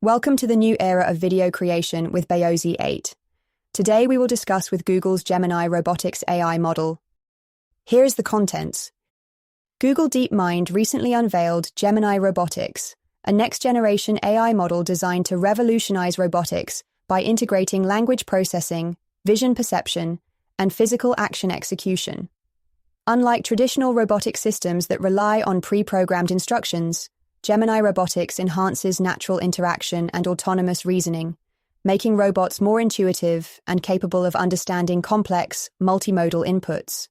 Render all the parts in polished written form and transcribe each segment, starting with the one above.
Welcome to the new era of video creation with Bayozi 8. Today we will discuss with Google's Gemini Robotics AI model. Here is the contents. Google DeepMind recently unveiled Gemini Robotics, a next-generation AI model designed to revolutionize robotics by integrating language processing, vision perception, and physical action execution. Unlike traditional robotic systems that rely on pre-programmed instructions, Gemini Robotics enhances natural interaction and autonomous reasoning, making robots more intuitive and capable of understanding complex, multimodal inputs.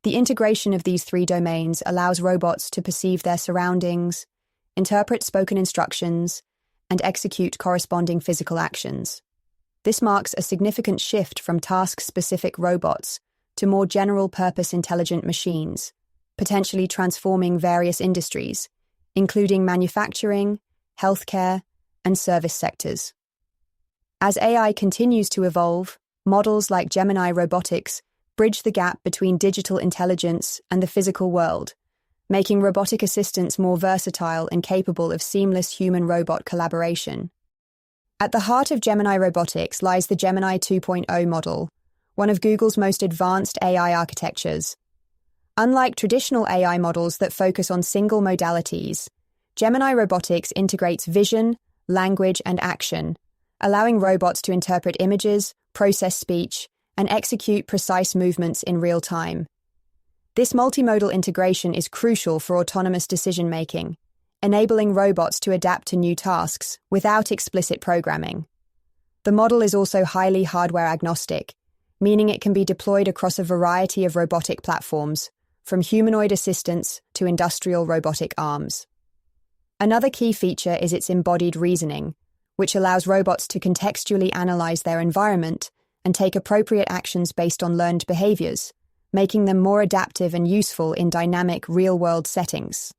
The integration of these three domains allows robots to perceive their surroundings, interpret spoken instructions, and execute corresponding physical actions. This marks a significant shift from task-specific robots to more general-purpose intelligent machines, potentially transforming various industries, including manufacturing, healthcare, and service sectors. As AI continues to evolve, models like Gemini Robotics bridge the gap between digital intelligence and the physical world, making robotic assistants more versatile and capable of seamless human-robot collaboration. At the heart of Gemini Robotics lies the Gemini 2.0 model, one of Google's most advanced AI architectures. Unlike traditional AI models that focus on single modalities, Gemini Robotics integrates vision, language, and action, allowing robots to interpret images, process speech, and execute precise movements in real time. This multimodal integration is crucial for autonomous decision-making, enabling robots to adapt to new tasks without explicit programming. The model is also highly hardware-agnostic, meaning it can be deployed across a variety of robotic platforms, from humanoid assistants to industrial robotic arms. Another key feature is its embodied reasoning, which allows robots to contextually analyze their environment and take appropriate actions based on learned behaviors, making them more adaptive and useful in dynamic real-world settings.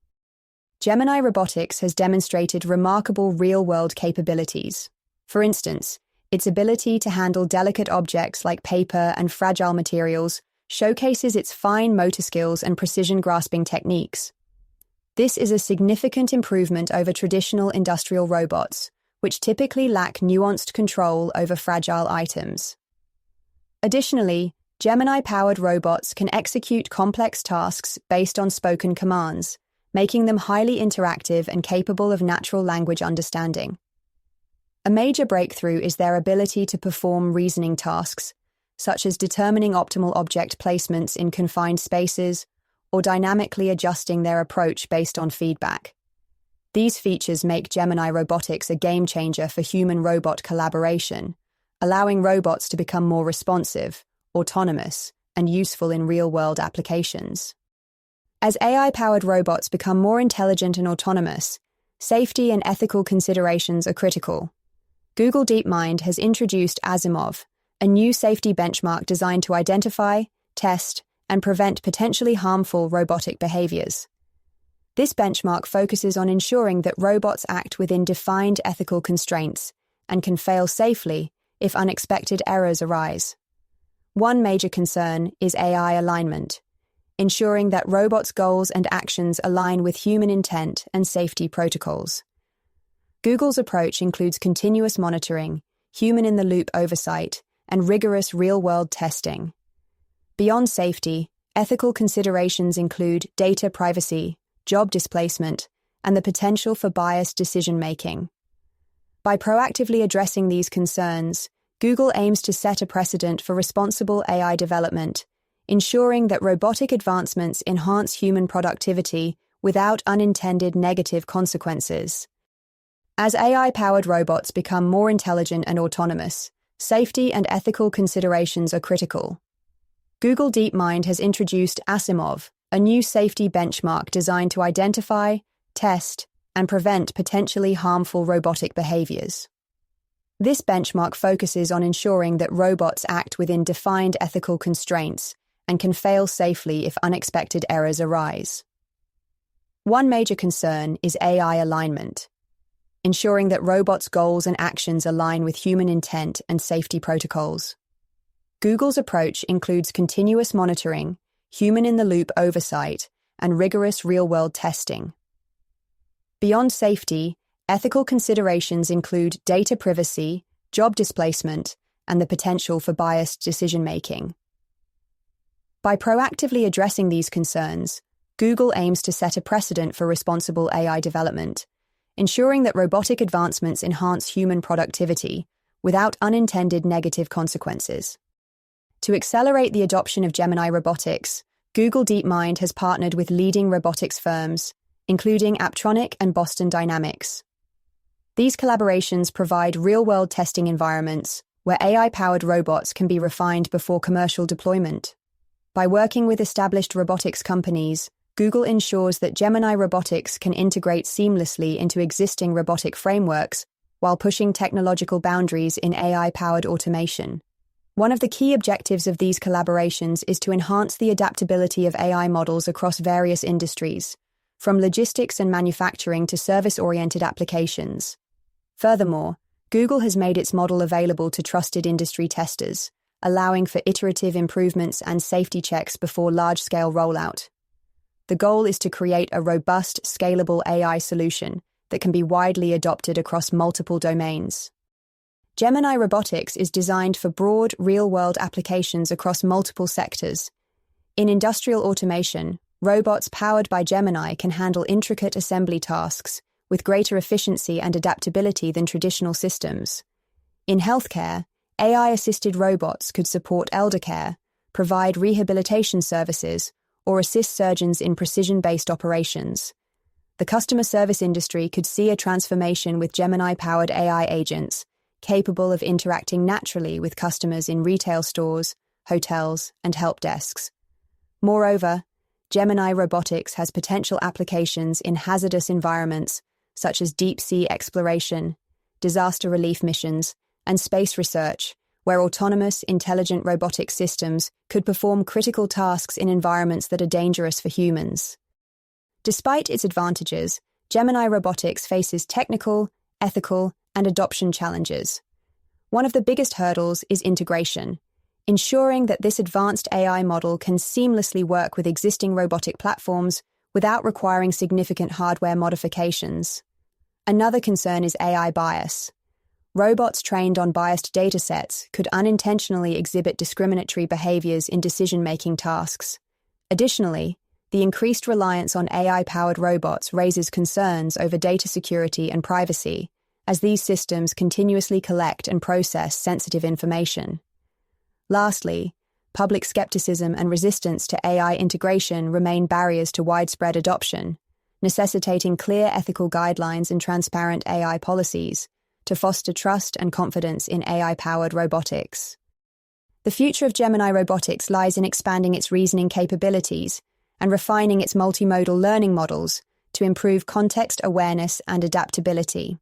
Gemini Robotics has demonstrated remarkable real-world capabilities. For instance, its ability to handle delicate objects like paper and fragile materials showcases its fine motor skills and precision-grasping techniques. This is a significant improvement over traditional industrial robots, which typically lack nuanced control over fragile items. Additionally, Gemini-powered robots can execute complex tasks based on spoken commands, making them highly interactive and capable of natural language understanding. A major breakthrough is their ability to perform reasoning tasks, such as determining optimal object placements in confined spaces or dynamically adjusting their approach based on feedback. These features make Gemini Robotics a game-changer for human-robot collaboration, allowing robots to become more responsive, autonomous, and useful in real-world applications. As AI-powered robots become more intelligent and autonomous, safety and ethical considerations are critical. Google DeepMind has introduced Asimov, a new safety benchmark designed to identify, test, and prevent potentially harmful robotic behaviors. This benchmark focuses on ensuring that robots act within defined ethical constraints and can fail safely if unexpected errors arise. One major concern is AI alignment, ensuring that robots' goals and actions align with human intent and safety protocols. Google's approach includes continuous monitoring, human-in-the-loop oversight, and rigorous real-world testing. Beyond safety, ethical considerations include data privacy, job displacement, and the potential for biased decision-making. By proactively addressing these concerns, Google aims to set a precedent for responsible AI development, ensuring that robotic advancements enhance human productivity without unintended negative consequences. As AI-powered robots become more intelligent and autonomous, safety and ethical considerations are critical. Google DeepMind has introduced Asimov, a new safety benchmark designed to identify, test, and prevent potentially harmful robotic behaviors. This benchmark focuses on ensuring that robots act within defined ethical constraints and can fail safely if unexpected errors arise. One major concern is AI alignment, ensuring that robots' goals and actions align with human intent and safety protocols. Google's approach includes continuous monitoring, human-in-the-loop oversight, and rigorous real-world testing. Beyond safety, Ethical considerations include data privacy, job displacement, and the potential for biased decision-making. By proactively addressing these concerns, Google aims to set a precedent for responsible AI development, ensuring that robotic advancements enhance human productivity without unintended negative consequences. To accelerate the adoption of Gemini Robotics, Google DeepMind has partnered with leading robotics firms, including Apptronik and Boston Dynamics. These collaborations provide real-world testing environments where AI-powered robots can be refined before commercial deployment. By working with established robotics companies, Google ensures that Gemini Robotics can integrate seamlessly into existing robotic frameworks while pushing technological boundaries in AI-powered automation. One of the key objectives of these collaborations is to enhance the adaptability of AI models across various industries, from logistics and manufacturing to service-oriented applications. Furthermore, Google has made its model available to trusted industry testers, allowing for iterative improvements and safety checks before large-scale rollout. The goal is to create a robust, scalable AI solution that can be widely adopted across multiple domains. Gemini Robotics is designed for broad, real-world applications across multiple sectors. In industrial automation, robots powered by Gemini can handle intricate assembly tasks with greater efficiency and adaptability than traditional systems. In healthcare, AI-assisted robots could support elder care, provide rehabilitation services, or assist surgeons in precision-based operations. The customer service industry could see a transformation with Gemini-powered AI agents, capable of interacting naturally with customers in retail stores, hotels, and help desks. Moreover, Gemini Robotics has potential applications in hazardous environments such as deep-sea exploration, disaster relief missions, and space research, where autonomous, intelligent robotic systems could perform critical tasks in environments that are dangerous for humans. Despite its advantages, Gemini Robotics faces technical, ethical, and adoption challenges. One of the biggest hurdles is integration, ensuring that this advanced AI model can seamlessly work with existing robotic platforms without requiring significant hardware modifications. Another concern is AI bias. Robots trained on biased datasets could unintentionally exhibit discriminatory behaviors in decision-making tasks. Additionally, the increased reliance on AI-powered robots raises concerns over data security and privacy, as these systems continuously collect and process sensitive information. Lastly, public skepticism and resistance to AI integration remain barriers to widespread adoption, necessitating clear ethical guidelines and transparent AI policies to foster trust and confidence in AI-powered robotics. The future of Gemini Robotics lies in expanding its reasoning capabilities and refining its multimodal learning models to improve context awareness and adaptability.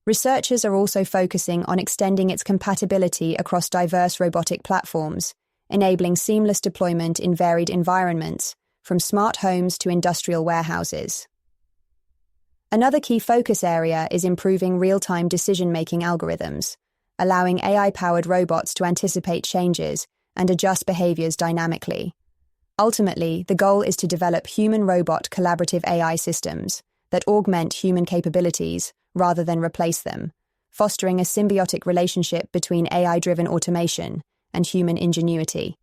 Researchers are also focusing on extending its compatibility across diverse robotic platforms, enabling seamless deployment in varied environments, from smart homes to industrial warehouses. Another key focus area is improving real-time decision-making algorithms, allowing AI-powered robots to anticipate changes and adjust behaviors dynamically. Ultimately, the goal is to develop human-robot collaborative AI systems that augment human capabilities rather than replace them, fostering a symbiotic relationship between AI-driven automation and human ingenuity.